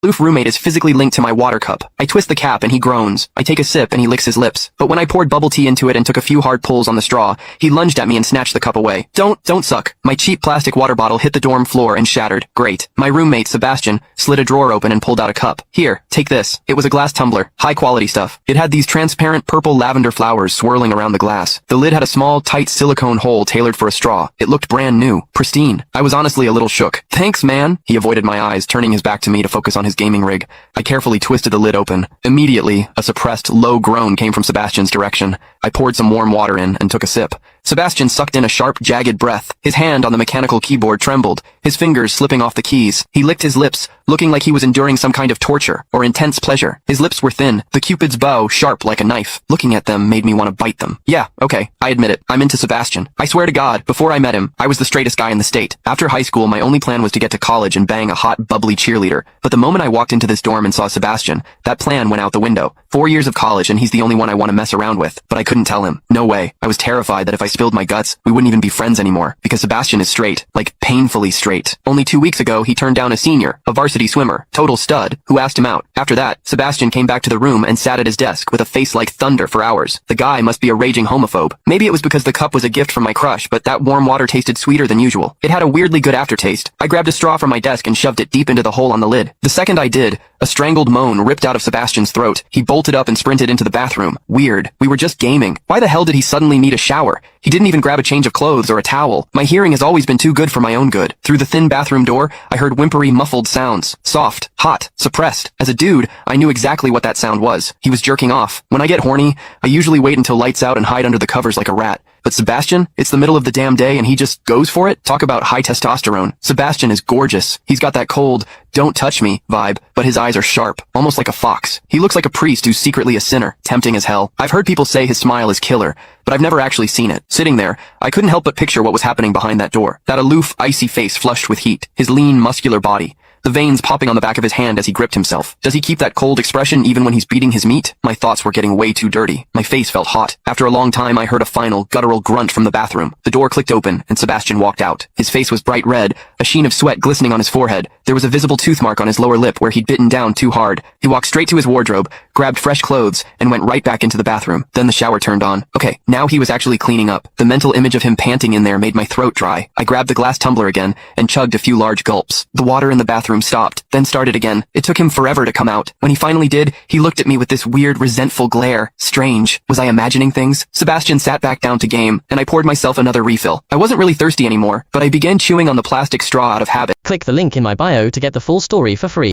Aloof roommate is physically linked to my water cup. I twist the cap and he groans. I take a sip and he licks his lips. But when I poured bubble tea into it and took a few hard pulls on the straw, he lunged at me and snatched the cup away. Don't suck. My cheap plastic water bottle hit the dorm floor and shattered. Great. My roommate, Sebastian, slid a drawer open and pulled out a cup. Here, take this. It was a glass tumbler. High quality stuff. It had these transparent purple lavender flowers swirling around the glass. The lid had a small, tight silicone hole tailored for a straw. It looked brand new. Pristine. I was honestly a little shook. Thanks, man. He avoided my eyes, turning his back to me to focus on his gaming rig. I carefully twisted the lid open. Immediately, a suppressed, low groan came from Sebastian's direction. I poured some warm water in and took a sip. Sebastian sucked in a sharp, jagged breath. His hand on the mechanical keyboard trembled, his fingers slipping off the keys. He licked his lips, looking like he was enduring some kind of torture or intense pleasure. His lips were thin, the Cupid's bow sharp like a knife. Looking at them made me want to bite them. Yeah, okay, I admit it. I'm into Sebastian. I swear to God, before I met him, I was the straightest guy in the state. After high school, my only plan was to get to college and bang a hot, bubbly cheerleader. But the moment I walked into this dorm and saw Sebastian, that plan went out the window. 4 years of college and he's the only one I want to mess around with. But I couldn't tell him. No way. I was terrified that if I spilled my guts, we wouldn't even be friends anymore. Because Sebastian is straight. Like, painfully straight. Only 2 weeks ago, he turned down a senior, a varsity swimmer, total stud, who asked him out. After that, Sebastian came back to the room and sat at his desk with a face like thunder for hours. The guy must be a raging homophobe. Maybe it was because the cup was a gift from my crush, but that warm water tasted sweeter than usual. It had a weirdly good aftertaste. I grabbed a straw from my desk and shoved it deep into the hole on the lid. The second I did, a strangled moan ripped out of Sebastian's throat. He bolted up and sprinted into the bathroom. Weird. We were just gaming. Why the hell did he suddenly need a shower? He didn't even grab a change of clothes or a towel. My hearing has always been too good for my own good. Through the thin bathroom door, I heard whimpery, muffled sounds. Soft, hot, suppressed. As a dude, I knew exactly what that sound was. He was jerking off. When I get horny, I usually wait until lights out and hide under the covers like a rat. But Sebastian, it's the middle of the damn day and he just goes for it? Talk about high testosterone. Sebastian is gorgeous. He's got that cold, don't touch me vibe, but his eyes are sharp, almost like a fox. He looks like a priest who's secretly a sinner, tempting as hell. I've heard people say his smile is killer, but I've never actually seen it. Sitting there, I couldn't help but picture what was happening behind that door. That aloof, icy face flushed with heat, his lean, muscular body. The veins popping on the back of his hand as he gripped himself. Does he keep that cold expression even when he's beating his meat? My thoughts were getting way too dirty. My face felt hot. After a long time, I heard a final, guttural grunt from the bathroom. The door clicked open, and Sebastian walked out. His face was bright red, a sheen of sweat glistening on his forehead. There was a visible tooth mark on his lower lip where he'd bitten down too hard. He walked straight to his wardrobe, grabbed fresh clothes, and went right back into the bathroom. Then the shower turned on. Okay, now he was actually cleaning up. The mental image of him panting in there made my throat dry. I grabbed the glass tumbler again, and chugged a few large gulps. The water in the bathroom stopped, then started again. It took him forever to come out. When he finally did, he looked at me with this weird, resentful glare. Strange. Was I imagining things? Sebastian sat back down to game, and I poured myself another refill. I wasn't really thirsty anymore, but I began chewing on the plastic straw out of habit. Click the link in my bio to get the full story for free.